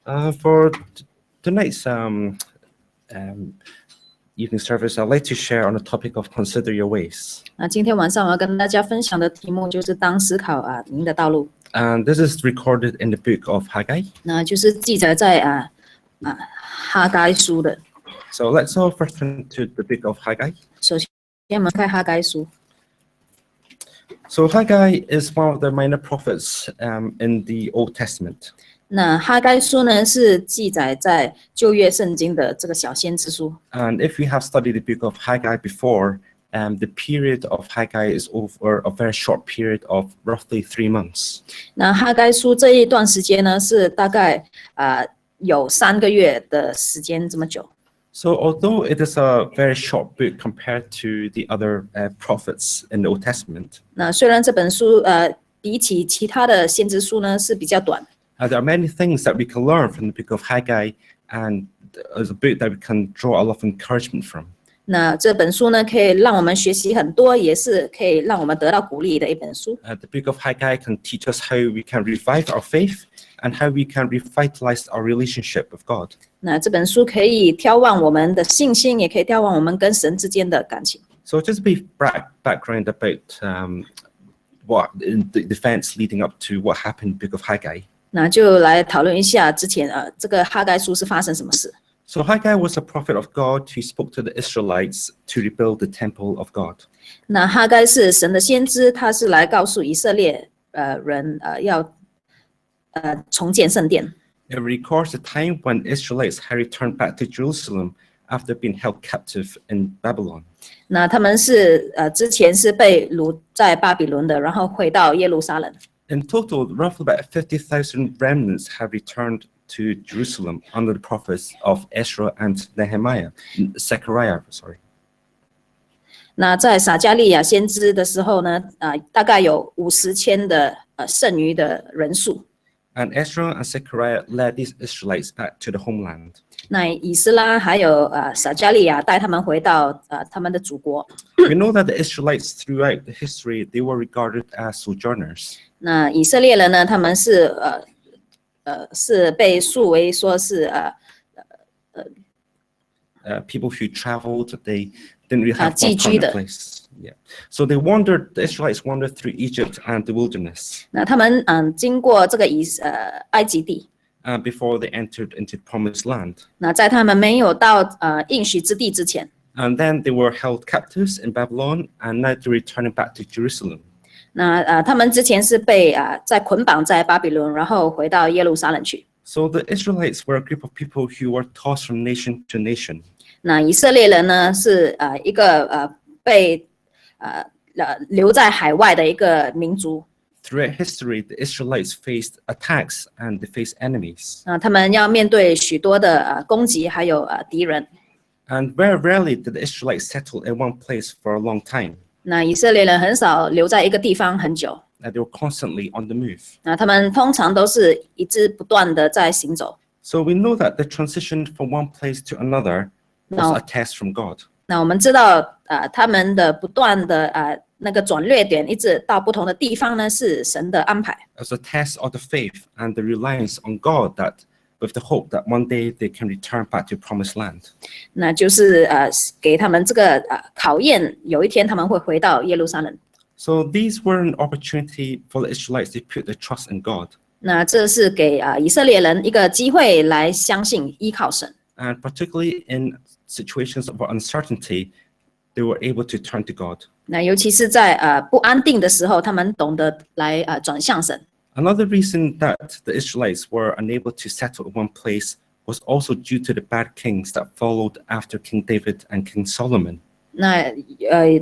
For tonight's evening service, I'd like to share on the topic of consider your ways. 今天晚上我要跟大家分享的题目就是当思考您的道路。And this is recorded in the book of Haggai. 那就是记载在哈该书的。So let's all first turn to the book of Haggai. 首先我们看哈该书。So Haggai is one of the minor prophets in the Old Testament. 那哈该书呢是记载在旧约圣经的这个小先知书。And if we have studied the book of Haggai before, the period of Haggai is over a very short period of roughly 3 months. 那哈该书这一段时间呢是大概有3个月的时间这么久。So although it is a very short book compared to the other prophets in the Old Testament, 那虽然这本书比起其他的先知书呢是比较短。there are many things that we can learn from the book of Haggai, and it's a book that we can draw a lot of encouragement from. 那这本书呢，可以让我们学习很多，也是可以让我们得到鼓励的一本书。The book of Haggai can teach us how we can revive our faith and how we can revitalize our relationship with God. 那这本书可以眺望我们的信心，也可以眺望我们跟神之间的感情。So just a brief background about what the events leading up to what happened in the book of Haggai. 那就来讨论一下之前这个哈该书是发生什么事。So Haggai was a prophet of God who spoke to the Israelites to rebuild the temple of God. 那哈该是神的先知，他是来告诉以色列人要重建圣殿。It records the time when Israelites had returned back to Jerusalem after being held captive in Babylon. 那他们是之前是被掳在巴比伦的，然后回到耶路撒冷。In total, roughly about 50,000 remnants have returned to Jerusalem under the prophets of Ezra and Zechariah. 那在撒迦利亚先知的时候呢，大概有50,000的剩余的人数。And Ezra and Zechariah led these Israelites back to the homeland. 那以斯拉还有撒迦利亚带他们回到他们的祖国。We know that the Israelites throughout the history they were regarded as sojourners. 那以色列人呢，他们是被述为说是people who traveled, they didn't really have one 寄居的。 permanent place. Yeah. So they wandered, the Israelites wandered through Egypt and the wilderness 那他们经过这个埃及地。before they entered into the promised land. 那在他们没有到应许之地之前。And then they were held captives in Babylon, and now they're returning back to Jerusalem. 那他们之前是被在捆绑在巴比伦，然后回到耶路撒冷去。So the Israelites were a group of people who were tossed from nation to nation. 那以色列人呢是一个被留在海外的一个民族。Throughout history, the Israelites faced attacks and they faced enemies. 他们要面对许多的攻击，还有敌人。And very rarely did the Israelites settle in one place for a long time. 那以色列人很少留在一个地方很久。They were constantly on the move. 那他们通常都是一直不断的在行走。So we know that the transition from one place to another was a test from God. 那我们知道他们的不断的那个转捩点，一直到不同的地方呢，是神的安排。As a test of the faith and the reliance on God, that with the hope that one day they can return back to promised land. 那就是给他们这个考验，有一天他们会回到耶路撒冷。So these were an opportunity for the Israelites to put their trust in God. 那这是给以色列人一个机会来相信依靠神。And particularly in situations of uncertainty, they were able to turn to God. 那尤其是在不安定的时候，他们懂得来转向神。Another reason that the Israelites were unable to settle in one place was also due to the bad kings that followed after King David and King Solomon. 那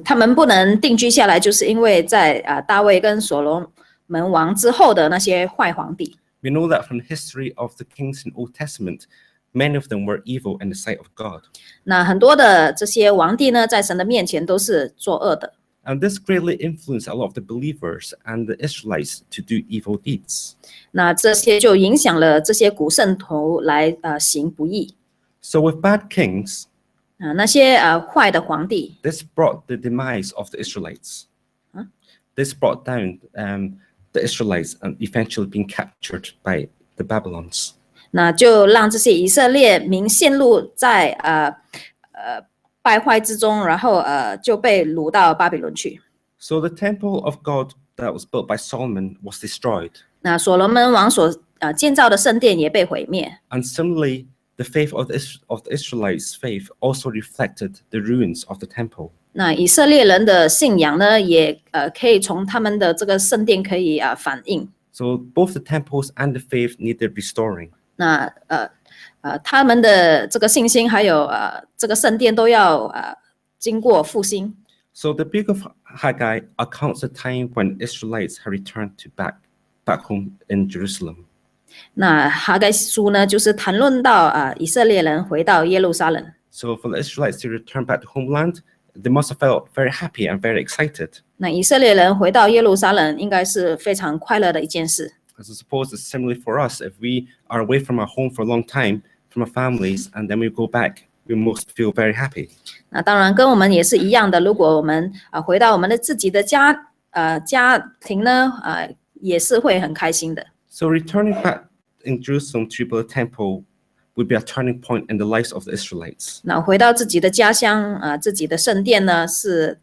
他们不能定居下来，就是因为在大卫跟所罗门王之后的那些坏皇帝。We know that from the history of the kings in the Old Testament, many of them were evil in the sight of God. 那很多的这些王帝呢，在神的面前都是作恶的。And this greatly influenced a lot of the believers and the Israelites to do evil deeds. 那这些就影响了这些古圣徒来行不义。So with bad kings, 那些坏的皇帝。 this brought the demise of the Israelites. This brought down the Israelites and eventually being captured by the Babylons. 那就让这些以色列民陷入在败坏之中，然后就被掳到巴比伦去。So the temple of God that was built by Solomon was destroyed. 那所罗门王所建造的圣殿也被毁灭。 And similarly, the faith of the Israelites' faith also reflected the ruins of the temple. 那以色列人的信仰呢，也可以从他们的这个圣殿可以反映。 So both the temples and the faith needed restoring. 那他们的这个信心还有这个圣殿都要经过复兴。 So the book of Haggai accounts the time when Israelites had returned to back home in Jerusalem. 那哈该书呢，就是谈论到以色列人回到耶路撒冷。 So for the Israelites to return back to homeland, they must have felt very happy and very excited. 那以色列人回到耶路撒冷，应该是非常快乐的一件事。 As I suppose it's similarly for us. If we are away from our home for a long time, from our families, and then we go back, we must feel very happy. 那当然跟我们也是一样的，如果我们回到我们的自己的家庭呢，也是会很开心的。 So returning back in Jerusalem to rebuild the temple would be a turning point in the lives of the Israelites. 那回到自己的家乡自己的圣殿呢，是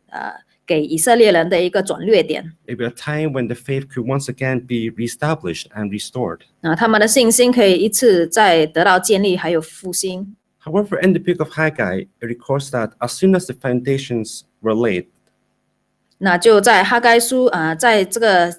给以色列人的一个转捩点。 It would be a time when the faith could once again be reestablished and restored. 那他们的信心可以一次再得到建立，还有复兴。 However, in the book of Haggai, it records that as soon as the foundations were laid, 那就在哈该书在这个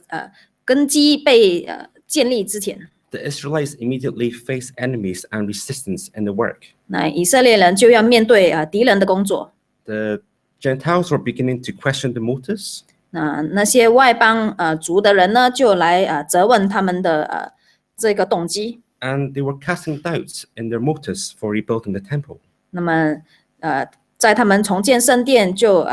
根基被建立之前， the Israelites immediately faced enemies and resistance in the work. 那以色列人就要面对敌人的工作。 The Gentiles were beginning to question the motives, 那些外邦族的人呢，就来责问他们的这个动机。 and they were casting doubts in their motives for rebuilding the temple. 那么在他们重建圣殿，就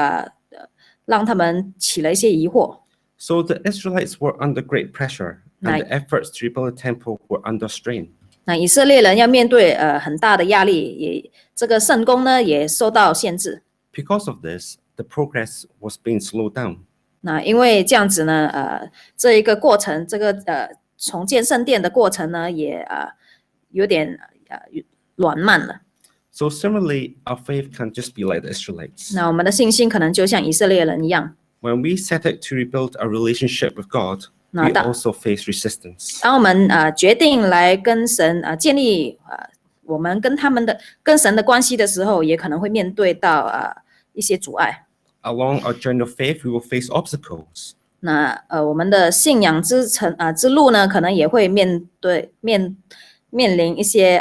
让他们起了一些疑惑。 So the Israelites were under great pressure, and Right. the efforts to rebuild the temple were under strain. 那以色列人要面对很大的压力，也这个圣工呢也受到限制。 Because of this, the progress was being slowed down. 那因为这样子呢，这一个过程，这个重建圣殿的过程呢，也有点缓慢了。 So similarly, our faith can just be like the Israelites. 那我们的信心可能就像以色列人一样。 When we set out to rebuild our relationship with God, No, we that- also face resistance. 当我们决定来跟神建立我们跟神的关系的时候，也可能会面对到一些阻碍。 Along our journey of faith, we will face obstacles. 那我们的信仰之路呢，可能也会面临一些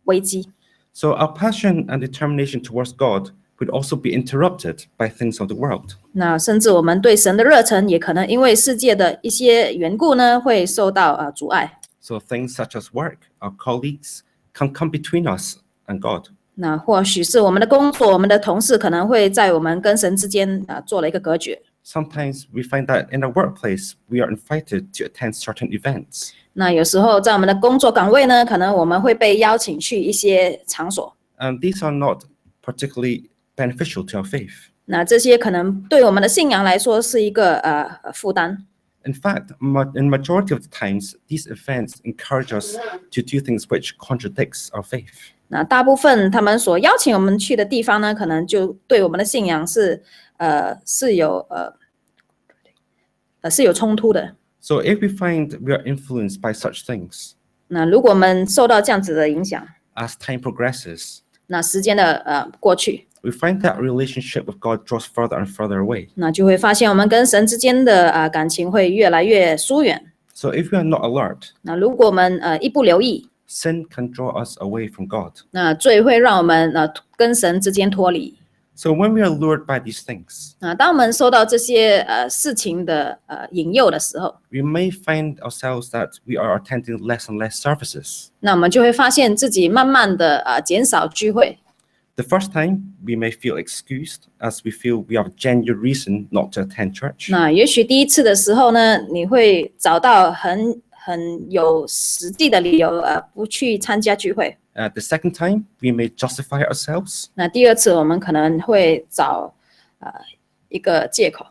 危机。 So our passion and determination towards God would also be interrupted by things of the world. 那甚至我们对神的热忱，也可能因为世界的一些缘故呢，会受到阻碍。 So things such as work, our colleagues, can come between us and God. 那或许是我们的工作，我们的同事可能会在我们跟神之间做了一个隔绝。 Sometimes we find that in our workplace, we are invited to attend certain events. 那有时候在我们的工作岗位呢，可能我们会被邀请去一些场所。 And these are not particularly beneficial to our faith. 那这些可能对我们的信仰来说是一个负担。 In fact, in majority of the times, these events encourage us to do things which contradicts our faith. 那大部分他们所邀请我们去的地方呢，可能就对我们的信仰是有冲突的。 So if we find we are influenced by such things, 那如果我们受到这样子的影响， as time progresses, 那时间的过去， we find that relationship with God draws further and further away. 那就会发现我们跟神之间的感情会越来越疏远。 So if we are not alert, 那如果我们一不留意， sin can draw us away from God. 那罪会让我们跟神之间脱离。 So when we are lured by these things, 当我们受到这些事情的引诱的时候， we may find ourselves that we are attending less and less services. 那我们就会发现自己慢慢的减少聚会。 The first time, we may feel excused as we feel we have genuine reason not to attend church. 那也许第一次的时候呢，你会找到很有实际的理由不去参加聚会。 The second time, we may justify ourselves. 那第二次我们可能会找一个借口。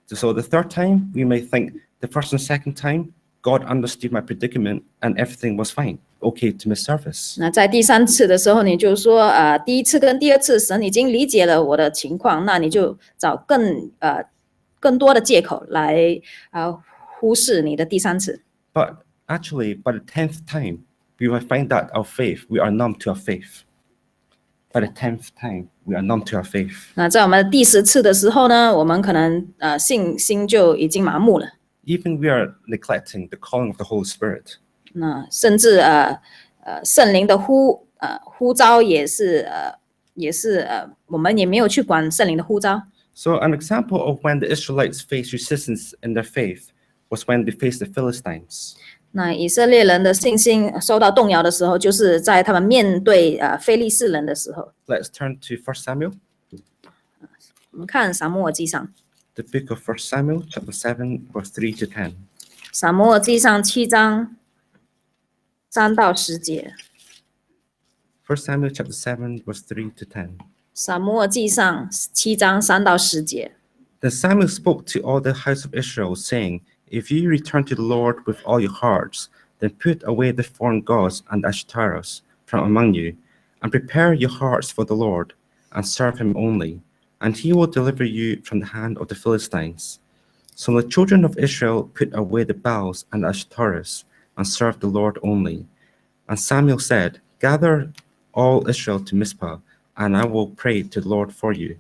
So the third time, we may think the first and second time God understood my predicament and everything was fine, okay to miss service. 那在第3次的时候，你就说第一次跟第2次，神已经理解了我的情况，那你就找更多的借口来忽视你的第3次。But actually, by the 10th time, we will find that we are numb to our faith. By the 10th time, we are numb to our faith. 那在我们第10次的时候呢，我们可能信心就已经麻木了。Even we are neglecting the calling of the Holy Spirit. 那甚至圣灵的呼召也是我们也没有去管圣灵的呼召。So an example of when the Israelites faced resistance in their faith was when they faced the Philistines. 那以色列人的信心受到动摇的时候，就是在他们面对非利士人的时候。Let's turn to 1 Samuel. 我们看撒母耳记上。The book of 1 Samuel, chapter 7, verse 3 to 10. 撒母耳记上7章3到10节。1 Samuel, chapter 7, verse 3 to 10. 撒母耳记上7章3到10节。Then Samuel spoke to all the house of Israel, saying, If you return to the Lord with all your hearts, then put away the foreign gods and Ashtaroth from among you, and prepare your hearts for the Lord, and serve him only, and he will deliver you from the hand of the Philistines. So the children of Israel put away the Baals and Ashtaroth, and served the Lord only. And Samuel said, Gather all Israel to Mizpah, and I will pray to the Lord for you.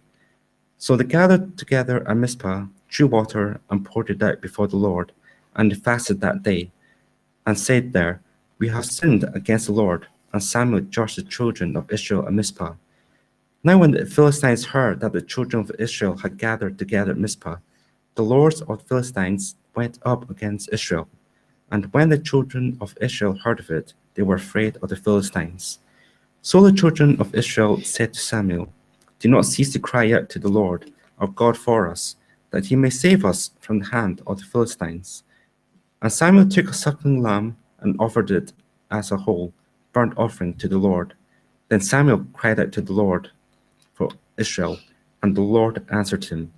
So they gathered together at Mizpah, drew water, and poured it out before the Lord, and they fasted that day, and said there, We have sinned against the Lord. And Samuel judged the children of Israel at Mizpah. Now when the Philistines heard that the children of Israel had gathered together at Mizpah, the lords of the Philistines went up against Israel. And when the children of Israel heard of it, they were afraid of the Philistines. So the children of Israel said to Samuel, Do not cease to cry out to the Lord, our God, for us, that he may save us from the hand of the Philistines. And Samuel took a suckling lamb and offered it as a whole burnt offering to the Lord. Then Samuel cried out to the Lord for Israel, and the Lord answered him.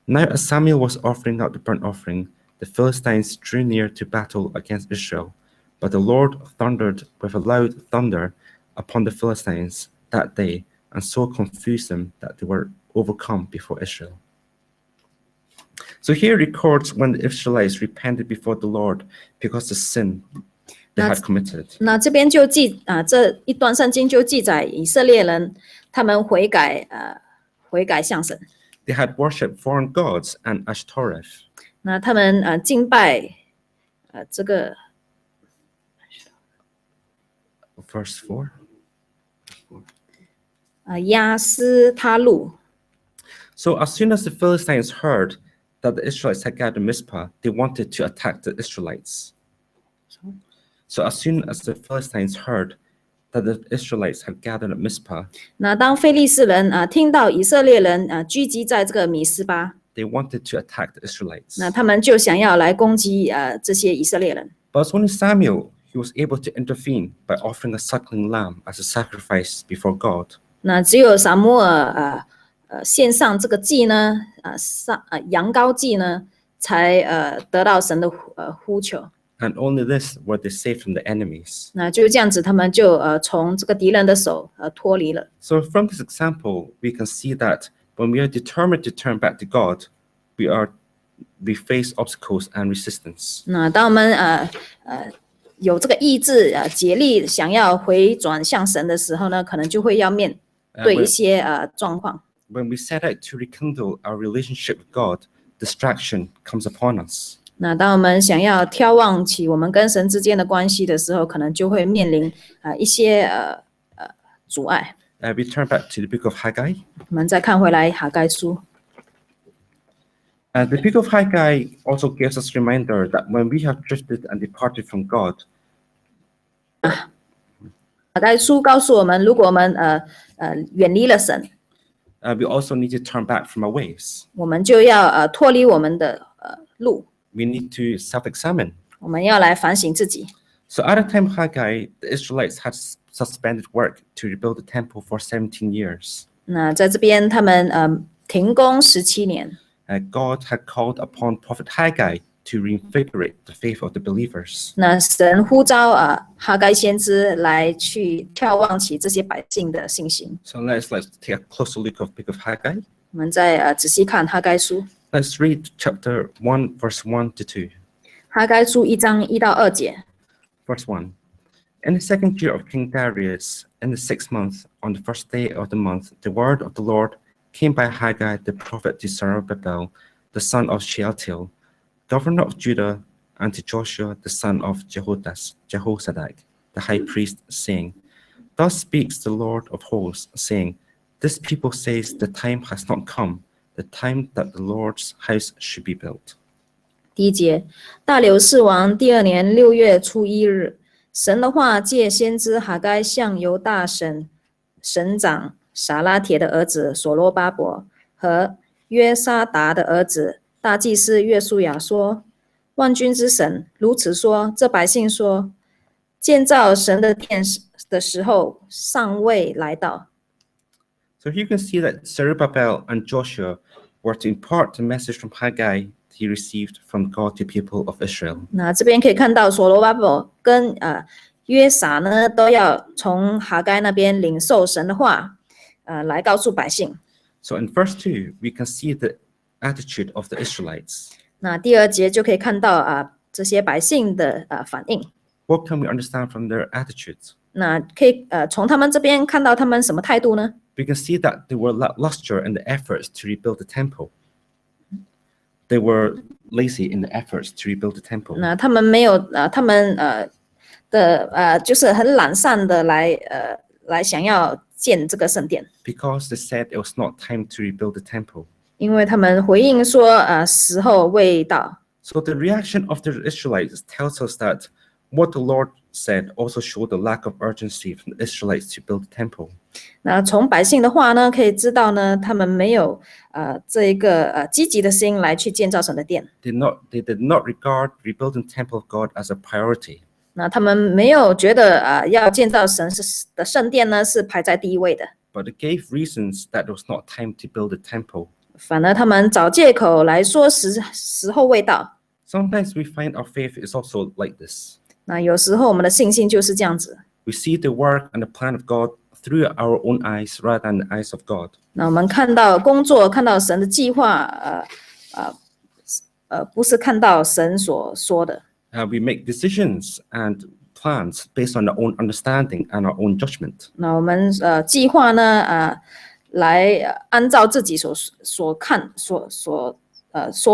Now as Samuel was offering up the burnt offering, the Philistines drew near to battle against Israel. But the Lord thundered with a loud thunder upon the Philistines that day, and so confused them that they were overcome before Israel. So here it records when the Israelites repented before the Lord because of the sin they had committed. 那这边就这一段圣经就记载以色列人他们悔改向神。They had worshipped foreign gods and Ashtoreth. 那他们敬拜这个 Verse 4. 亚斯他路。So as soon as the Philistines heard that the Israelites had gathered Mizpah, they wanted to attack the Israelites. So as soon as the Philistines heard that the Israelites had gathered at Mizpah, 那当非利士人听到以色列人聚集在这个米斯巴， they wanted to attack the Israelites. 那他们就想要来攻击这些以色列人。 But it's only Samuel who was able to intervene by offering a suckling lamb as a sacrifice before God. 那只有撒母耳献上这个祭呢，羊羔祭呢，才得到神的呼求。 And only this were they saved from the enemies. 那就这样子，他们就从这个敌人的手脱离了。 So from this example, we can see that when we are determined to turn back to God, we face obstacles and resistance. 那当我们有这个意志竭力想要回转向神的时候呢，可能就会要面对一些状况。 When we set out to rekindle our relationship with God, distraction comes upon us. 那当我们想要眺望起我们跟神之间的关系的时候，可能就会面临一些阻碍。We turn back to the book of Haggai. 我们再看回来哈该书。 The book of Haggai also gives us a reminder that when we have drifted and departed from God, 哈该书告诉我们，如果我们远离了神， we also need to turn back from our ways. 我们就要脱离我们的路。 We need to self-examine. 我们要来反省自己。 So at the time of Haggai, the Israelites had suspended work to rebuild the temple for 17 years. 那在这边，他们停工17年。 God had called upon Prophet Haggai to reinvigorate the faith of the believers. 那神呼召哈该先知来去眺望起这些百姓的信心。 So let's take a closer look of book of Haggai. 我们再仔细看哈该书， Let's read chapter 1, verse 1 to 2. 哈该书1章1到2节。 Verse 1. In the second year of King Darius, in the 6th month, on the first day of the month, the word of the Lord came by Haggai the prophet to Zerubbabel, the son of Shealtiel, governor of Judah, and to Joshua, the son of Jehozadak, the high priest, saying, Thus speaks the Lord of hosts, saying, This people says the time has not come, the time that the Lord's house should be built. 第1节，大流士王第2年6月初1日，神的话借先知哈该向犹大省长撒拉铁的儿子所罗巴伯和约沙达的儿子大祭司约书亚说：万军之神如此说，这百姓说，建造神的殿的时候尚未来到。 So here you can see that Zerubbabel and Joshua were to impart the message from Haggai he received from God to people of Israel. 那这边可以看到所罗巴伯跟约撒呢，都要从哈该那边领受神的话，来告诉百姓。 So in verse 2, we can see the attitude of the Israelites. 那第2节就可以看到这些百姓的反应。 What can we understand from their attitudes? 那可以从他们这边看到他们什么态度呢？ We can see that they were lackluster in the efforts to rebuild the temple. They were lazy in the efforts to rebuild the temple. 那他们没有他们就是很懒散的来想要建这个圣殿， Because they said it was not time to rebuild the temple. 因为他们回应说时候未到。 So the reaction of the Israelites tells us that what the Lord said also showed the lack of urgency from the Israelites to build the temple. 那从百姓的话呢，可以知道呢，他们没有这一个积极的心来去建造神的殿。 They did not regard rebuilding the temple of God as a priority. 那他们没有觉得要建造神的圣殿呢是排在第一位的， But they gave reasons that it was not time to build the temple. 反而他们找借口来说时候未到。 Sometimes we find our faith is also like this. 那有时候我们的信心就是这样子。 We see the work and the plan of God through our own eyes rather than the eyes of God. 那我们看到工作，看到神的计划，不是看到神所说的。 We make decisions and plans based on our own understanding and our own judgment. 那我们计划呢，来按照自己所说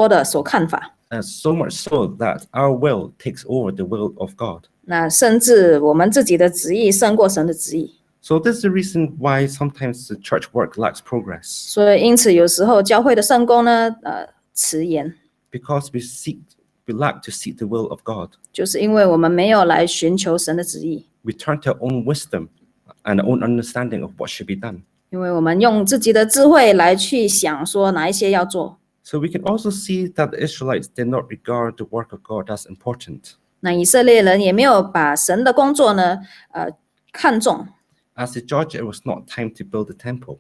的所看法。 So much so that our will takes over the will of God. 那甚至我们自己的旨意胜过神的旨意。 So this is the reason why sometimes the church work lacks progress. 所以因此有时候教会的圣工呢，迟延， Because we lack to seek the will of God. 就是因为我们没有来寻求神的旨意， We turn to our own wisdom and our own understanding of what should be done. 因为我们用自己的智慧来去想说哪一些要做。 So we can also see that the Israelites did not regard the work of God as important. 那以色列人也没有把神的工作呢，看重， As they judged, it was not time to build the temple.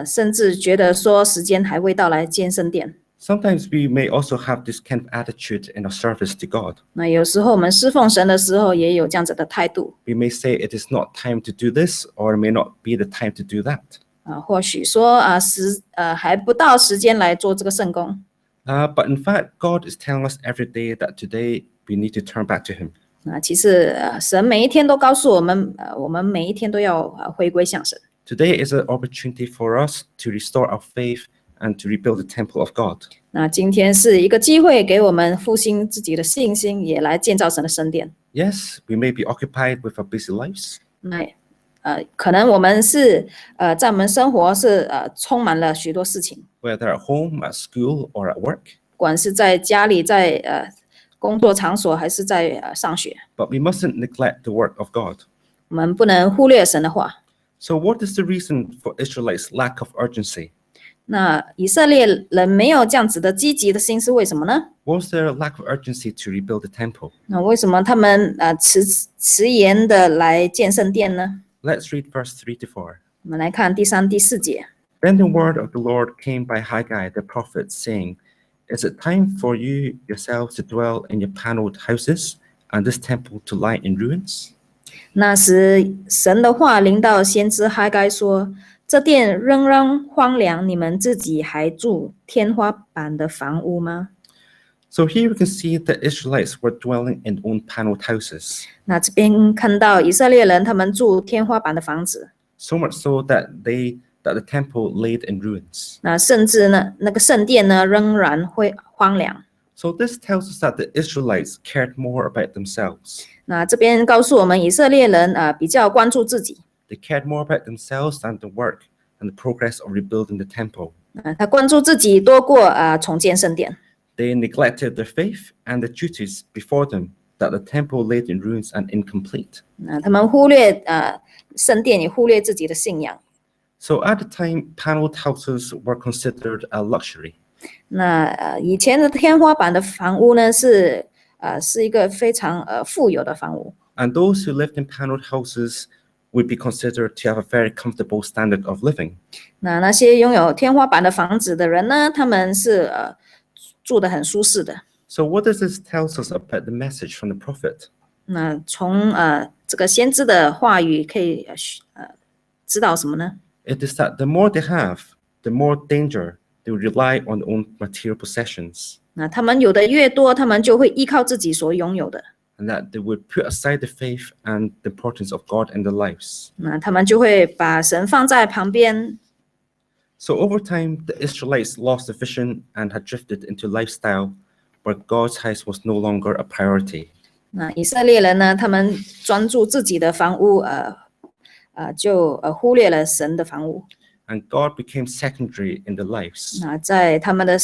甚至觉得说时间还未到来建圣殿。 Sometimes we may also have this kind of attitude in our service to God. 那有时候我们侍奉神的时候，也有这样子的态度。 We may say it is not time to do this, or it may not be the time to do that. 或许说还不到时间来做这个圣工。 But in fact, God is telling us every day that today we need to turn back to Him. 其实神每一天都告诉我们，我们每一天都要回归向神。 Today is an opportunity for us to restore our faith and to rebuild the temple of God. 那今天是一个机会，给我们复兴自己的信心，也来建造神的圣殿。 Yes, we may be occupied with our busy lives. 那可能我们是在我们生活是充满了许多事情， Whether at home, at school, or at work. 不管是在家里，在工作场所，还是在上学， But we mustn't neglect the work of God. 我们不能忽略神的话。 So what is the reason for Israelites' lack of urgency? 那以色列人没有这样子的积极的心是为什么呢？ Was there a lack of urgency to rebuild the temple? 那为什么他们迟延的来建圣殿呢？ Let's read verse 3 to 4. 我们来看第3、第4节。 Then the word of the Lord came by Haggai the prophet, saying, Is it time for you yourselves to dwell in your paneled houses, and this temple to lie in ruins? 那时，神的话临到先知哈该说：“这殿仍然荒凉，你们自己还住天花板的房屋吗？” So here we can see the Israelites were dwelling in own paneled houses, 那这边看到以色列人他们住天花板的房子， so much so that the temple laid in ruins. 那甚至呢，那个圣殿呢仍然会荒凉。 So this tells us that the Israelites cared more about themselves. 那这边告诉我们，以色列人比较关注自己， They cared more about themselves than the work and the progress of rebuilding the temple. 他关注自己多过重建圣殿。 They neglected their faith and the duties before them, that the temple laid in ruins and incomplete. 那他们忽略圣殿，也忽略自己的信仰。 So at the time, paneled houses were considered a luxury. 那以前的天花板的房屋呢，是一个非常富有的房屋。 And those who lived in paneled houses would be considered to have a very comfortable standard of living. 那些拥有天花板的房子的人呢，他们是住得很舒适的。 So what does this tell us about the message from the prophet? 那从这个先知的话语可以知道什么呢？ It is that the more they have, the more danger they will rely on their own material possessions, 那他们有的越多，他们就会依靠自己所拥有的。 and that they would put aside the faith and the importance of God in their lives. 那他们就会把神放在旁边。 So over time, the Israelites lost the vision and had drifted into a lifestyle where God's house was no longer a priority. 那以色列人呢，他们专注自己的房屋，就忽略了神的房屋。 And God became secondary in their lives. 那在他们的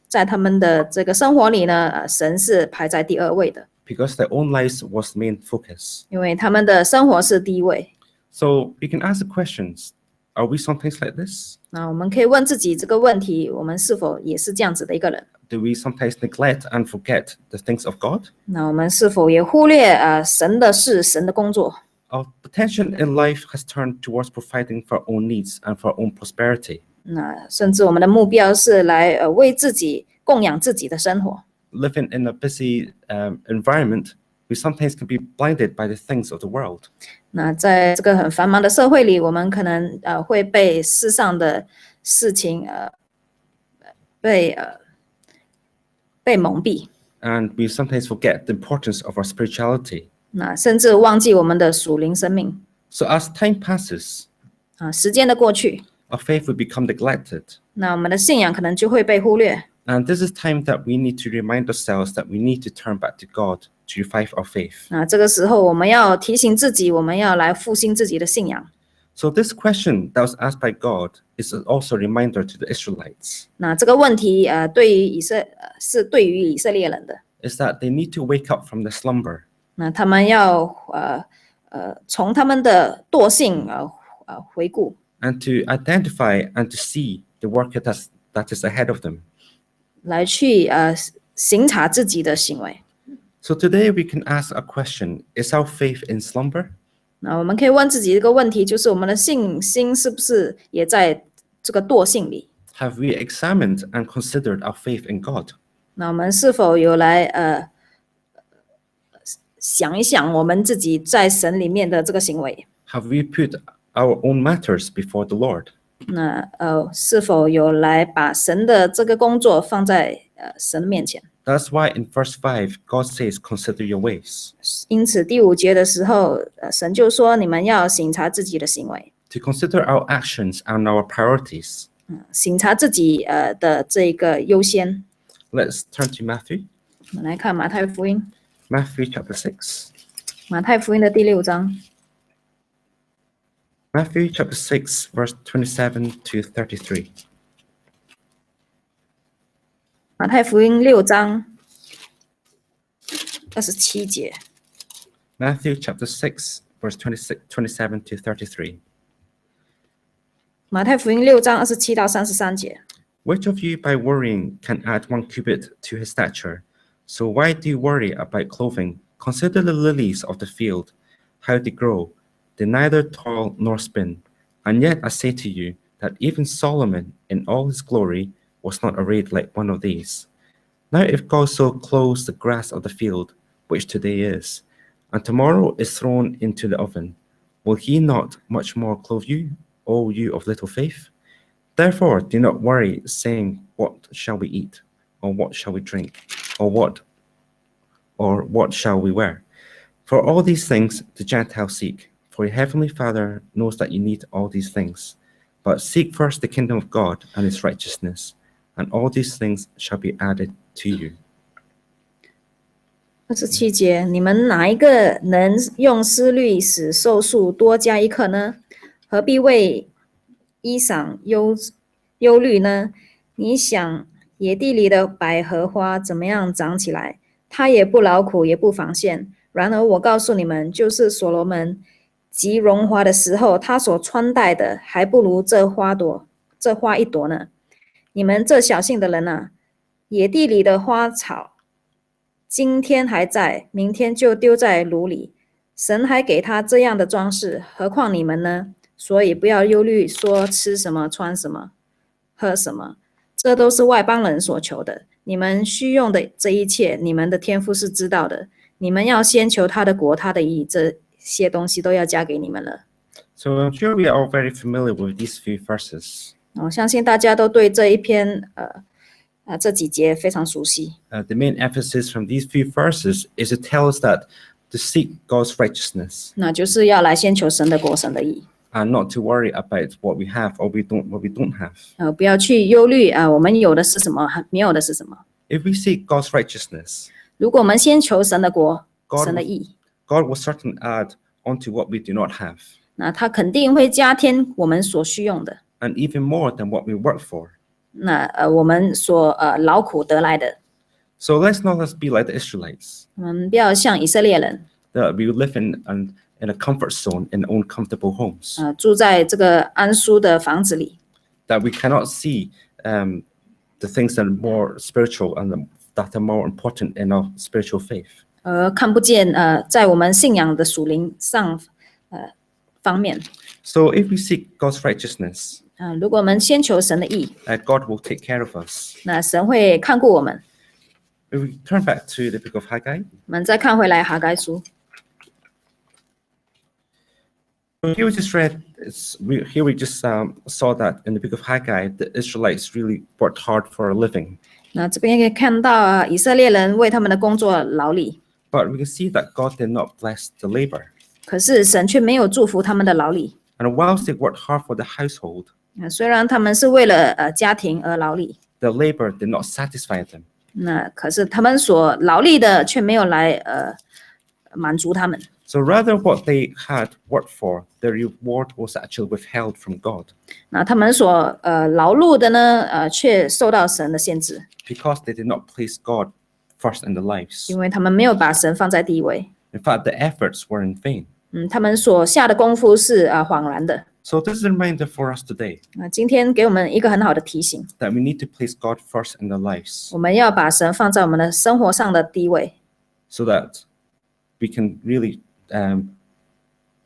在他们的这个生活里呢，神是排在第二位的， Because their own lives was the main focus. 因为他们的生活是第一位。 So you can ask the questions, are we sometimes like this? 那我们可以问自己这个问题：我们是否也是这样子的一个人？ Do we sometimes neglect and forget the things of God? 那我们是否也忽略神的事、神的工作？ Our attention in life has turned towards providing for our own needs and for our own prosperity. 那甚至我们的目标是来为自己供养自己的生活。 Living in a busy environment, we sometimes can be blinded by the things of the world. 那在这个很繁忙的社会里，我们可能会被世上的事情被蒙蔽， And we sometimes forget the importance of our spirituality. 那甚至忘记我们的属灵生命。 So as time passes, 时间的过去， our faith will become neglected. 那我们的信仰可能就会被忽略。 And this is time that we need to remind ourselves that we need to turn back to God to revive our faith. 那这个时候，我们要提醒自己，我们要来复兴自己的信仰。 So this question that was asked by God is also a reminder to the Israelites, 那这个问题对于以色列人的， is that they need to wake up from the slumber. 那他们要从他们的惰性回顾， And to identify and to see the work that is ahead of them. 来去省察自己的行为。 So today we can ask a question, is our faith in slumber? 那我们可以问自己这个问题，就是我们的信心是不是也在这个惰性里？ Have we examined and considered our faith in God? 那我们是否有来想一想我们自己在神里面的这个行为？ Have we put our own matters before the Lord? 那是否有来把神的这个工作放在神的面前？ That's why in verse 5, God says, consider your ways. 因此第5节的时候，神就说你们要省察自己的行为， To consider our actions and our priorities. 省察自己的这个优先。 Let's turn to Matthew. 我们来看马太福音， Matthew chapter 6. 马太福音的第6章， Matthew chapter 6, verse 27 to 33. 马太福音6章27节。 Matthew chapter 6, verse 27 to 33. 马太福音6章27到33节。 Which of you by worrying can add 1 cubit to his stature? So why do you worry about clothing? Consider the lilies of the field, how they grow. They neither toil nor spin. And yet I say to you that even Solomon in all his glory was not arrayed like one of these. Now if God so clothes the grass of the field, which today is, and tomorrow is thrown into the oven, will he not much more clothe you, O you of little faith? Therefore do not worry, saying, what shall we eat, or what shall we drink, or what shall we wear? For all these things the Gentiles seek, for your heavenly Father knows that you need all these things. But seek first the kingdom of God and his righteousness, and all these things shall be added to you. 27节，你们哪一个能用思虑使寿数多加一刻呢？何必为衣裳忧虑呢？你想野地里的百合花怎么样长起来？它也不劳苦，也不纺线。然而我告诉你们，就是所罗门极荣华的时候，他所穿戴的还不如这花一朵呢。你们这小信的人啊，野地里的花草今天还在，明天就丢在炉里。神还给他这样的装饰，何况你们呢？所以不要忧虑，说吃什么、穿什么、喝什么，这都是外邦人所求的。你们需用的这一切，你们的天父是知道的。你们要先求他的国、他的义，这些东西都要加给你们了。So I'm sure we are all very familiar with these few verses. 我相信大家都对这一篇这几节非常熟悉。The main emphasis from these few verses is to tell us that to seek God's righteousness 那就是要来先求神的国、神的义， and not to worry about what we have or what we don't have. 不要去忧虑我们有的是什么，没有的是什么。 If we seek God's righteousness, 如果我们先求神的国、 God 神的义， God will certainly add onto what we do not have, 那他肯定会加添我们所需用的， and even more than what we work for. 那我们所劳苦得来的。 So let's not just be like the Israelites, 我们不要像以色列人， that we live in a comfort zone in our own comfortable homes, 住在这个安舒的房子里， that we cannot see the things that are more spiritual and that are more important in our spiritual faith. 看不见在我们信仰的属灵上方面。 So if we seek God's righteousness, 如果我们先求神的义， God will take care of us. 那神会看顾我们。 If we turn back to the book of Haggai, 我们再看回来哈该书， here we just read, here we just saw that in the book of Haggai, the Israelites really worked hard for a living. 那这边可以看到以色列人为他们的工作劳力， But we can see that God did not bless the labor. 可是神却没有祝福他们的劳力。 And whilst they worked hard for the household, 虽然他们是为了家庭而劳力， the labor did not satisfy them. 那可是他们所劳力的却没有来满足他们。 So rather what they had worked for, the reward was actually withheld from God 那他们所劳碌的呢，却受到神的限制， because they did not place God first in their lives. 因为他们没有把神放在第一位。 In fact, the efforts were in vain. 他们所下的功夫是枉然的。 So this is a reminder for us today 今天给我们一个很好的提醒， that we need to place God first in our lives 我们要把神放在我们的生活上的第一位， so that we can really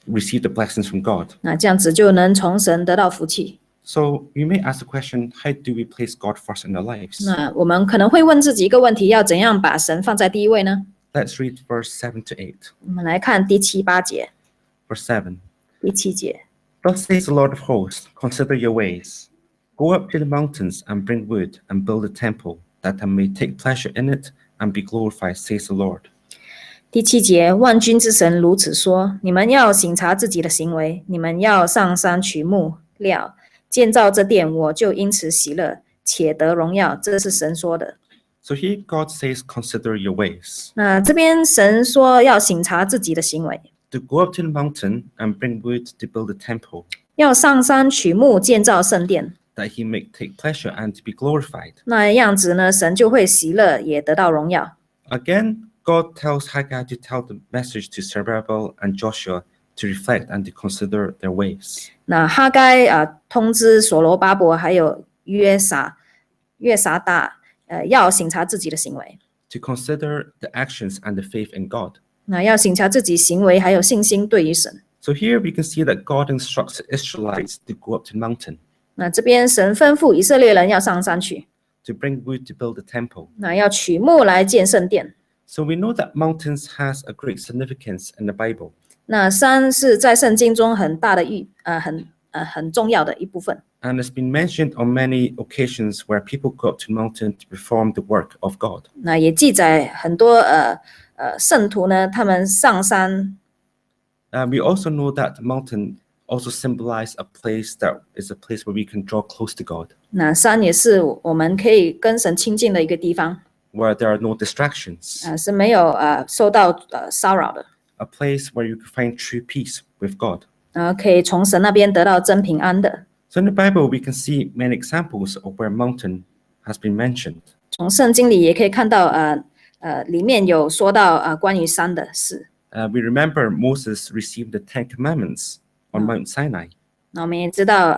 receive the blessings from God. 那这样子就能从神得到福气。 So you may ask the question, how do we place God first in our lives? 那我们可能会问自己一个问题，要怎样把神放在第一位呢？ Let's read verse 7 to 8. 我们来看第7、8节。 Verse 7. 第7节， Thus says the Lord of hosts, consider your ways. Go up to the mountains and bring wood and build a temple, that I may take pleasure in it and be glorified, says the Lord. 第7节，万军之神如此说：你们要省察自己的行为，你们要上山取木料，建造这殿，我就因此喜乐，且得荣耀。这是神说的。 So here God says, consider your ways. 那这边神说要省察自己的行为， To go up to the mountain and bring wood to build a temple, 要上山取木建造圣殿。 that he may take pleasure and to be glorified. 那样子呢，神就会喜乐，也得到荣耀。 Again, God tells Haggai to tell the message to Zerubbabel and Joshua to reflect and to consider their ways. 那哈该通知所罗巴伯还有约撒大，要省察自己的行为。 To consider the actions and the faith in God. 那要省察自己行为还有信心对于神。 So here we can see that God instructs the Israelites to go up to the mountain. 那这边神吩咐以色列人要上山去， to bring wood to build the temple. 那要取木来建圣殿。 So we know that mountains has a great significance in the Bible. 那山是在圣经中很大的很重要的一部分。 And it's been mentioned on many occasions where people go up to the mountain to perform the work of God. 那也记载很多圣徒呢，他们上山。 We also know that the mountain also symbolize a place that is a place where we can draw close to God, 那山也是我们可以跟神亲近的一个地方， where there are no distractions, 是没有受到骚扰的， a place where you can find true peace with God. 可以从神那边得到真平安的。 So in the Bible, we can see many examples of where mountain has been mentioned. 从圣经里也可以看到里面有说到关于山的事。 We remember Moses received the Ten Commandments on Mount Sinai. 那我们也知道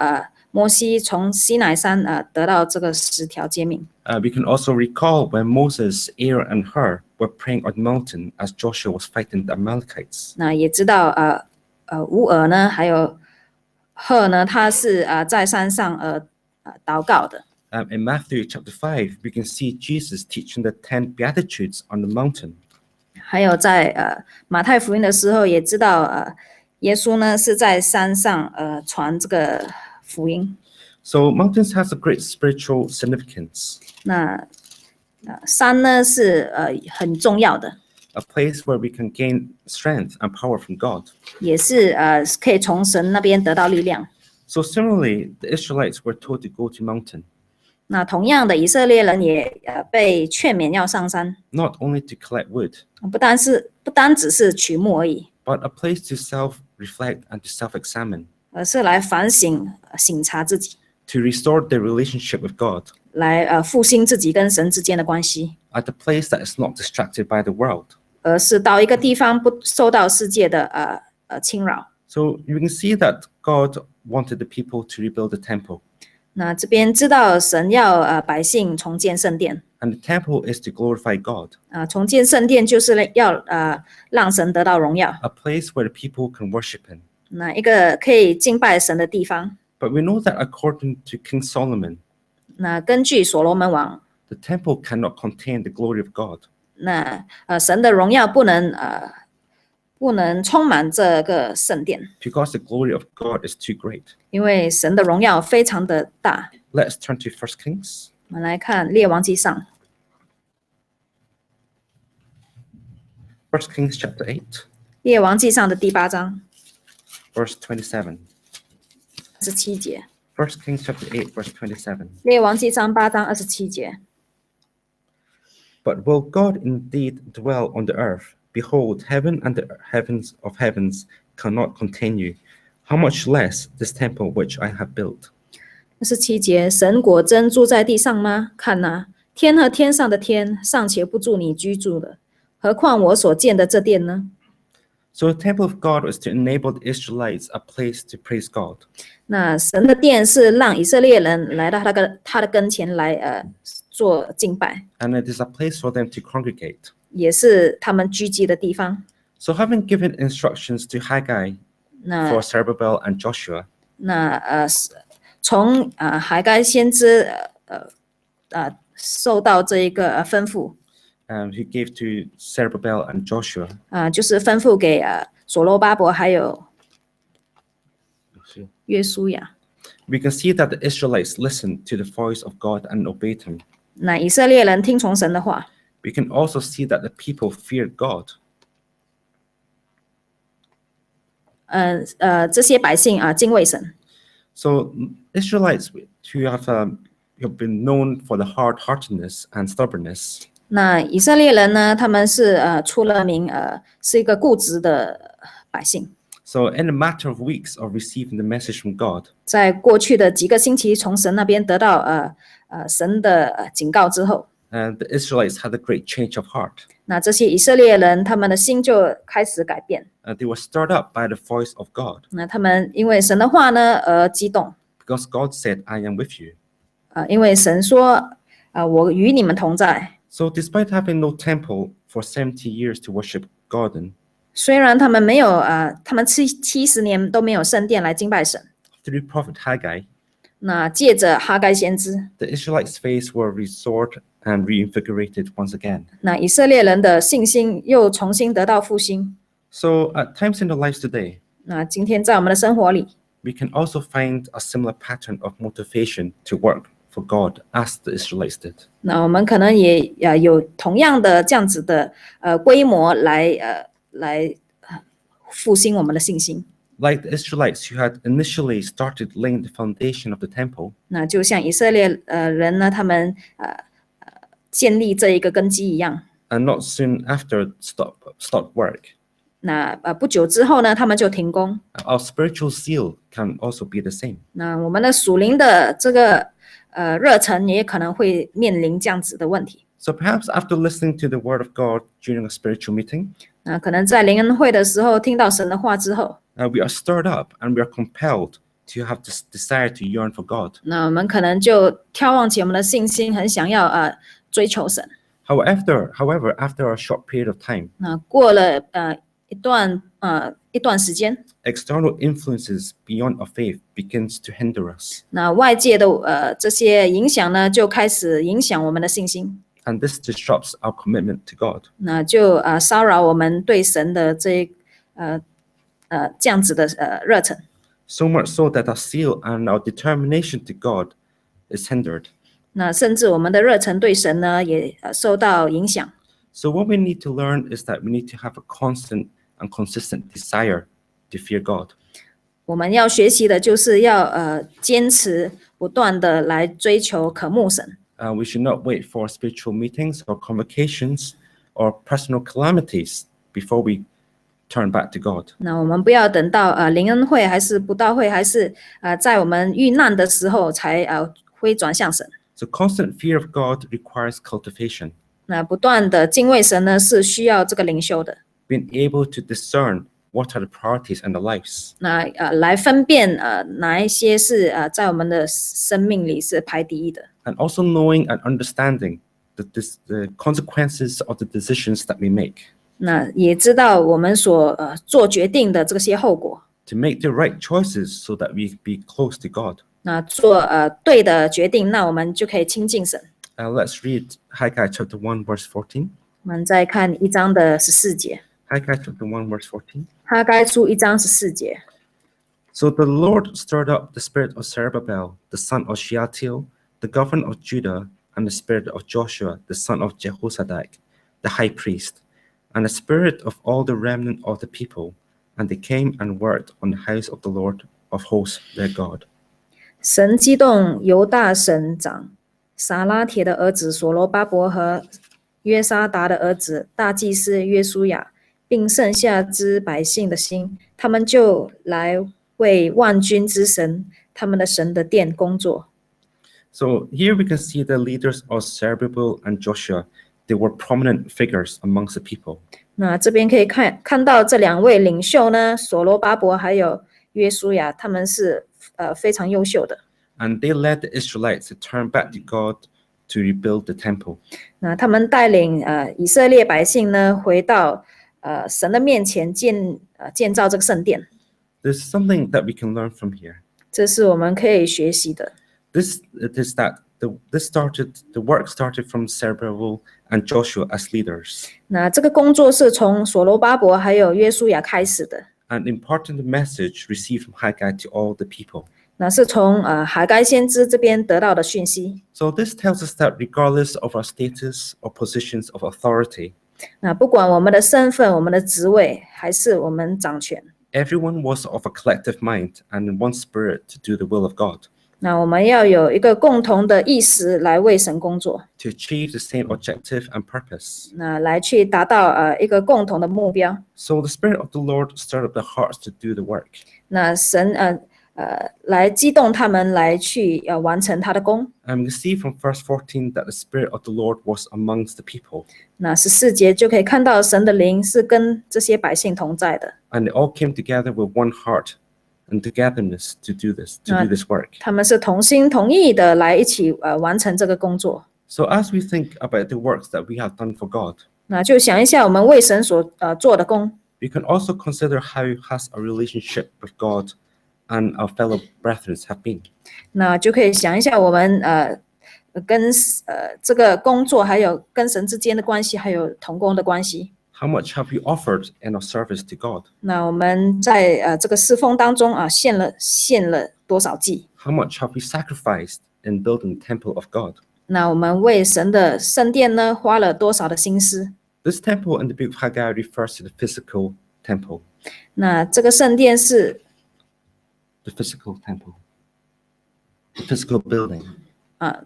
摩西从西乃山得到这个10条诫命。 We can also recall when Moses, Aaron, and Hur were praying on the mountain as Joshua was fighting the Amalekites. 那也知道乌尔呢，还有赫呢，他是在山上祷告的。 In Matthew chapter 5, we can see Jesus teaching the 10 Beatitudes on the mountain. 还有在马太福音的时候，也知道耶稣呢是在山上传这个福音。 So mountains has a great spiritual significance, 那山呢是很重要的， a place where we can gain strength and power from God. 也是可以从神那边得到力量。 So similarly, the Israelites were told to go to mountain, 那同样的，以色列人也被劝勉要上山， not only to collect wood, 不单只是取木而已， but a place to self-reflect and to self-examine, 而是来反省、省察自己， to restore their relationship with God, 来复兴自己跟神之间的关系， at a place that is not distracted by the world. 而是到一个地方不受到世界的侵扰。 So you can see that God wanted the people to rebuild the temple, 那这边知道神要百姓重建圣殿， and the temple is to glorify God, 重建圣殿就是要让神得到荣耀， a place where the people can worship Him. 那一个可以敬拜神的地方。 But we know that according to King Solomon, 那根据所罗门王， the temple cannot contain the glory of God. 那神的荣耀不能充满这个圣殿， Because the glory of God is too great. 因为神的荣耀非常的大。 Let's turn to 1 Kings. 我们来看列王记上 1 Kings chapter 8, 列王记上的第8章 verse 27. 27节， 1 Kings chapter 8, verse 27. 列王记上8章27节。 But will God indeed dwell on the earth? Behold, heaven and the heavens of heavens cannot contain you. How much less this temple which I have built? 27节，神果真住在地上吗？看哪，天和天上的天尚且不住你居住的，何况我所建的这殿呢？ So the temple of God was to enable the Israelites a place to praise God. 那神的殿是让以色列人来到他的跟前来做敬拜， And it is a place for them to congregate. 也是他们聚集的地方。 So having given instructions to Haggai 那 for Zerubbabel and Joshua, 从海该先知受到这一个吩咐， he gave to Zerubbabel and Joshua, 就是吩咐给所罗巴伯还有约书亚。 we can see that the Israelites listened to the voice of God and obeyed him. 那以色列人听从神的话， We can also see that the people feared God. 这些百姓敬畏神。 So Israelites who have been known for the hard-heartedness and stubbornness, 那以色列人呢，他们是出了名，是一个固执的百姓。 so in a matter of weeks of receiving the message from God, 在过去的几个星期，从神那边得到神的警告之后， and the Israelites had a great change of heart. 那这些以色列人他们的心就开始改变。 They were stirred up by the voice of God, 那他们因为神的话呢而激动， because God said, I am with you. 因为神说我与你们同在。 So despite having no temple for 70 years to worship God in, 虽然他们没有他们70年都没有圣殿来敬拜神， through prophet Haggai, 那借着哈该先知， the Israelites' faith were restored and reinvigorated once again. 那以色列人的信心又重新得到复兴。 So at times in our lives today, 那今天在我们的生活里， we can also find a similar pattern of motivation to work for God as the Israelites did. 那我们可能也有同样的这样子的规模来复兴我们的信心。 Like the Israelites who had initially started laying the foundation of the temple, 那就像以色列人呢，他们建立这一个根基一样。 and not soon after stopped work. 那不久之后呢，他们就停工。 Our spiritual zeal can also be the same. 那我们的属灵的这个热忱也可能会面临这样子的问题。 So perhaps after listening to the word of God during a spiritual meeting, 那可能在灵恩会的时候听到神的话之后， we are stirred up and we are compelled to have this desire to yearn for God. 那我们可能就眺望起我们的信心，很想要追求神。 However, after a short period of time, 那过了一段时间， external influences beyond our faith begins to hinder us. 那外界的这些影响呢，就开始影响我们的信心， And this disrupts our commitment to God. 那就骚扰我们对神的这样子的热忱。 So much so that our zeal and our determination to God is hindered. 那甚至我们的热忱对神呢，也受到影响。 So what we need to learn is that we need to have a constant and consistent desire to fear God. 我们要学习的就是要坚持不断的来追求渴慕神。 We should not wait for spiritual meetings or convocations or personal calamities before we turn back to God. 那我们不要等到灵恩会还是布道会，还是在我们遇难的时候才会转向神。 So constant fear of God requires cultivation, 那不断的敬畏神呢，是需要这个灵修的。 being able to discern what are the priorities in our lives. 那来分辨哪一些是在我们的生命里是排第一的。 And also knowing and understanding the consequences of the decisions that we make. 那也知道我们所做决定的这些后果。 To make the right choices so that we be close to God. 那做对的决定，那我们就可以亲近神。 Let's read Haggai chapter 1 verse 14. 我们再看1章的14节， Haggai chapter 1 verse 14. 哈该书1章14节。 So the Lord stirred up the spirit of Zerubbabel, the son of Shealtiel, the governor of Judah, and the spirit of Joshua, the son of Jehozadak, the high priest, and the spirit of all the remnant of the people, and they came and worked on the house of the Lord of hosts their God. 神激动犹大省长撒拉铁的儿子所罗巴伯和约沙达的儿子大祭司约书亚，并剩下之百姓的心，他们就来为万军之神，他们的神的殿工作。 So here we can see the leaders of Zerubbabel and Joshua. They were prominent figures amongst the people. 那这边可以看到这两位领袖呢，所罗巴伯还有约书亚，他们是非常优秀的。 And they led the Israelites to turn back to God to rebuild the temple. 那他们带领以色列百姓呢，回到神的面前建造这个圣殿。 There's something that we can learn from here. 这是我们可以学习的。 This is that the work started from Zerubbabel and Joshua as leaders. 那这个工作是从所罗巴伯还有约书亚开始的。 An important message received from Haggai to all the people. 那是从哈该先知这边得到的讯息。 So this tells us that regardless of our status or positions of authority, 那不管我们的身份、我们的职位，还是我们掌权， everyone was of a collective mind and in one spirit to do the will of God, 那我们要有一个共同的意识来为神工作， to achieve the same objective and purpose. 那来去达到一个共同的目标。 So the Spirit of the Lord stirred up their hearts to do the work. 那神来激动他们来去完成他的工。 And we see from verse 14 that the Spirit of the Lord was amongst the people. 那14节就可以看到神的灵是跟这些百姓同在的， And they all came together with one heart and togetherness to do this work. 他们是同心同意的来一起完成这个工作。 So as we think about the works that we have done for God, 那就想一下我们为神所做的工， we can also consider how has our relationship with God and our fellow brethren have been. 那就可以想一下我们跟这个工作，还有跟神之间的关系，还有同工的关系。How much have we offered in our service to God? 那我们在这个侍奉当中献了多少祭？ How much have we sacrificed in building the temple of God? 那我们为神的圣殿呢花了多少的心思？ This temple in the book of Haggai refers to the physical temple. 那这个圣殿是 The physical temple. The physical building.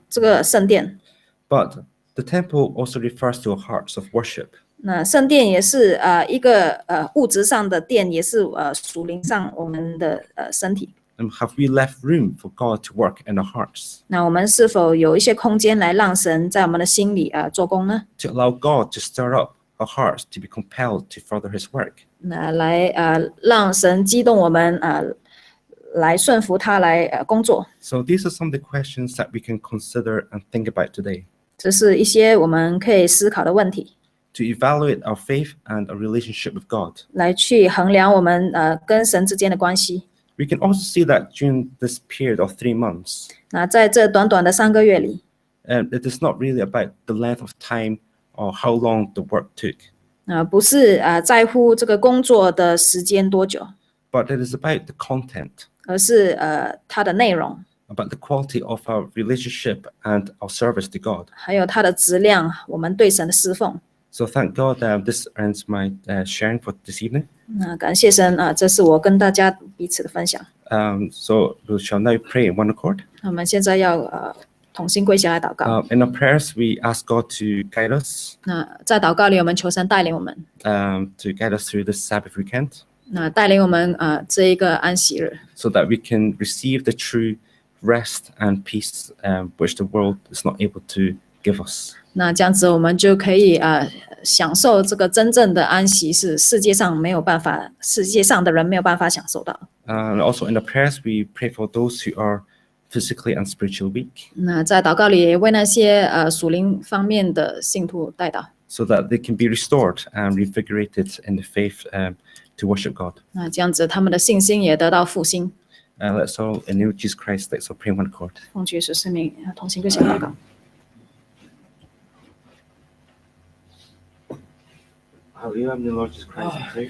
这个圣殿。 But the temple also refers to our hearts of worship. 那圣殿也是一个物质上的殿，也是属灵上我们的身体。And have we left room for God to work in our hearts? 那我们是否有一些空间来让神在我们的心里做工呢？ To allow God to stir up our hearts to be compelled to further His work. 那来让神激动我们来顺服他来工作。 So these are some of the questions that we can consider and think about today. 这是一些我们可以思考的问题， To evaluate our faith and our relationship with God. 来去衡量我们跟神之间的关系。 We can also see that during this period of 3 months, 那在这短短的3个月里， it is not really about the length of time or how long the work took, 不是在乎这个工作的时间多久， but it is about the content, 而是它的内容， about the quality of our relationship and our service to God. 还有它的质量，我们对神的侍奉。 So thank God this ends my sharing for this evening. 那感谢神这是我跟大家彼此的分享。 So we shall now pray in one accord. 那我们现在要同心跪下来祷告。 In our prayers, we ask God to guide us, 那在祷告里，我们求神带领我们， to guide us through this Sabbath weekend, 那带领我们这一个安息日， so that we can receive the true rest and peace which the world is not able to give us. 那这样子我们就可以享受这个真正的安息，是世界上的人没有办法享受到。 And also in the prayers, we pray for those who are physically and spiritually weak, 那在祷告里也为那些属灵方面的信徒代祷， so that they can be restored and revigorated in the faith to worship God. 那这样子他们的信心也得到复兴。 Let's all, in the name of Jesus Christ, let's all pray in one accord. 奉主耶稣圣名同心跪下祷告。 Hallelujah, in the Lord Jesus Christ, we pray.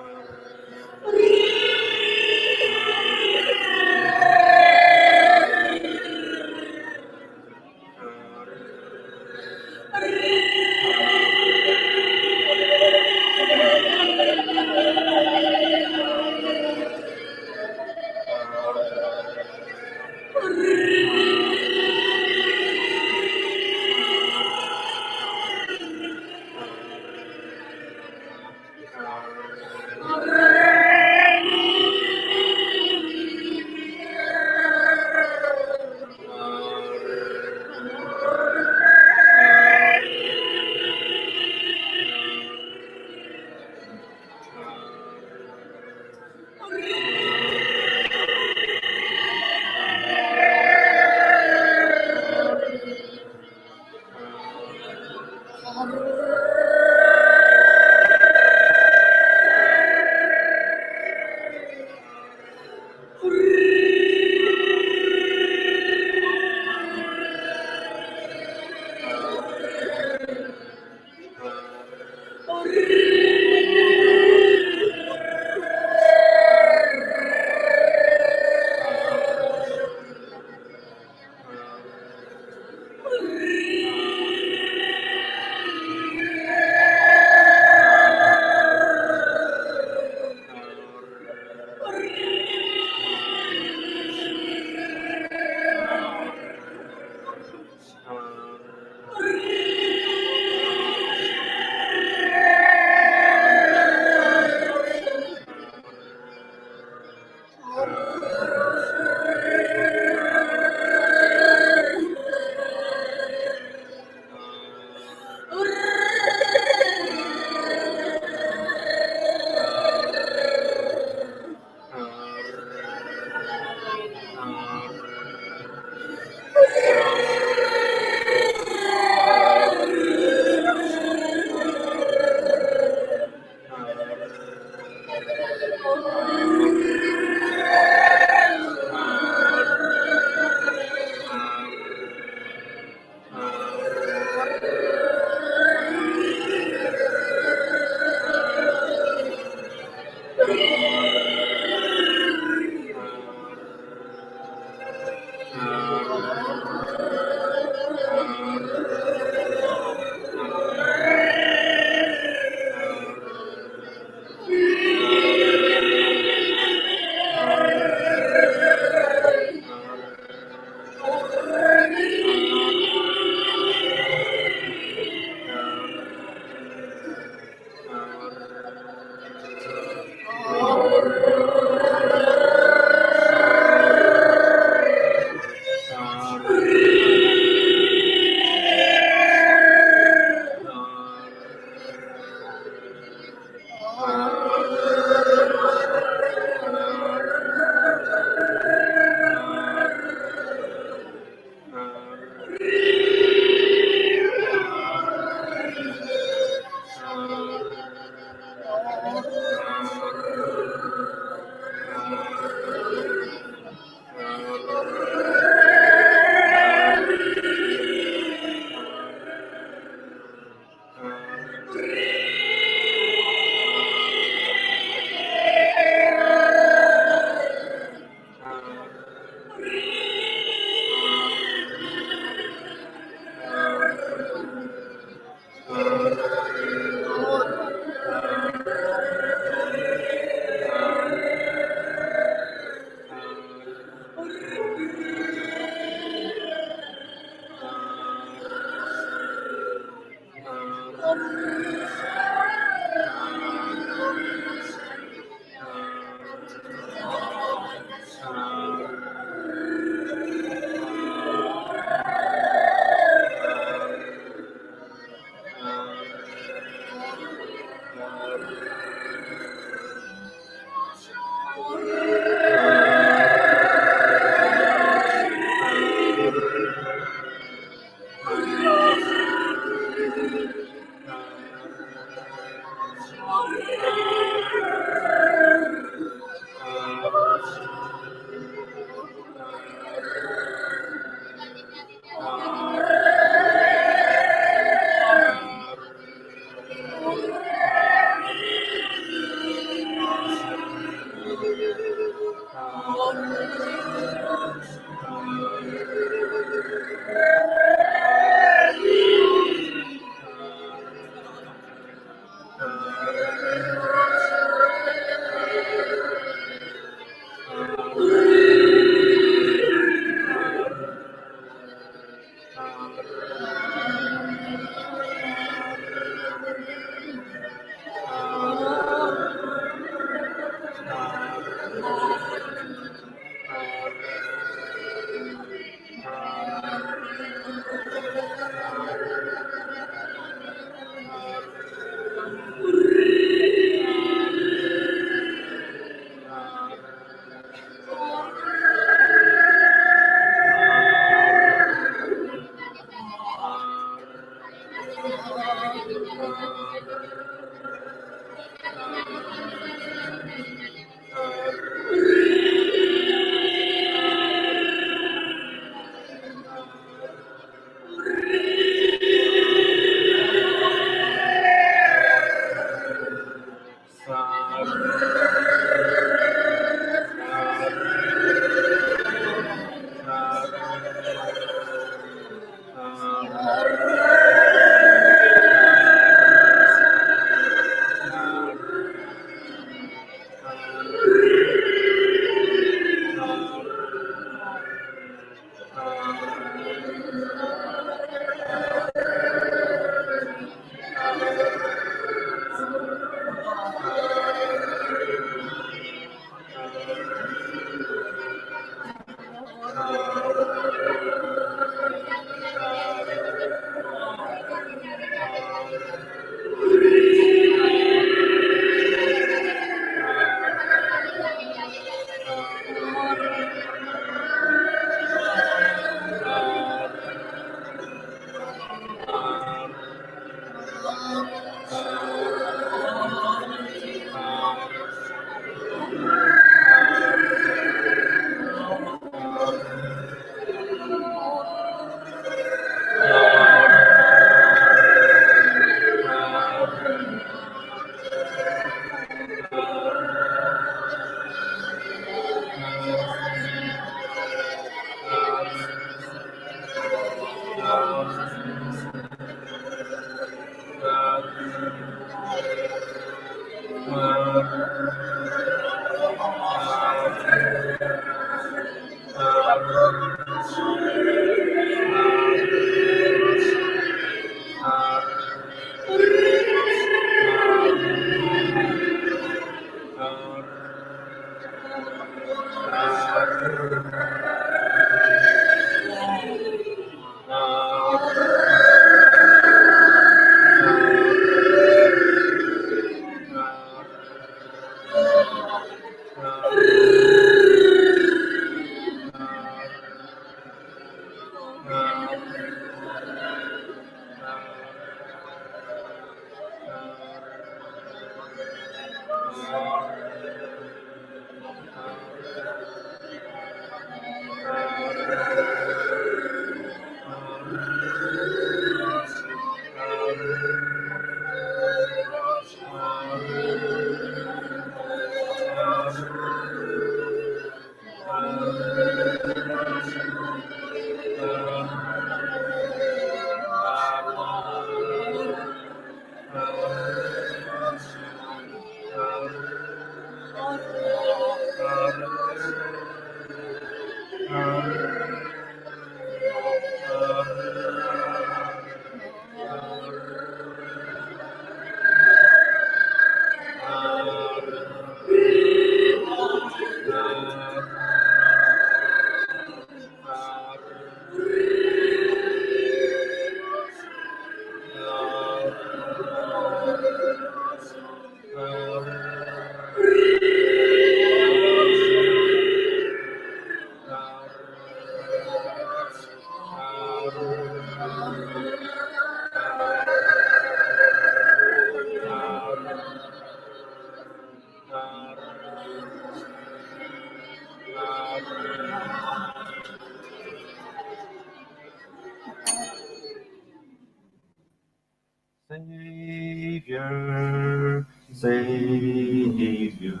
Savior, Savior,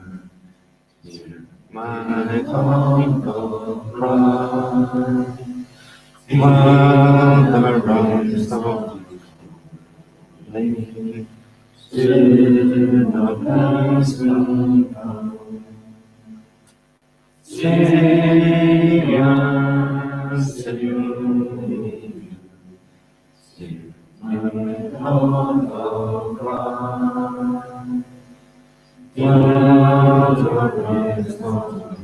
hear my humble cry. Mother runs on me, still not pass me by. Savior, Savior, hear my humble cry. Mother runs on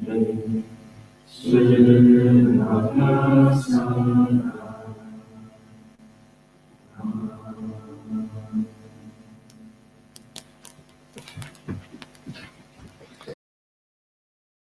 me, still not pass me by.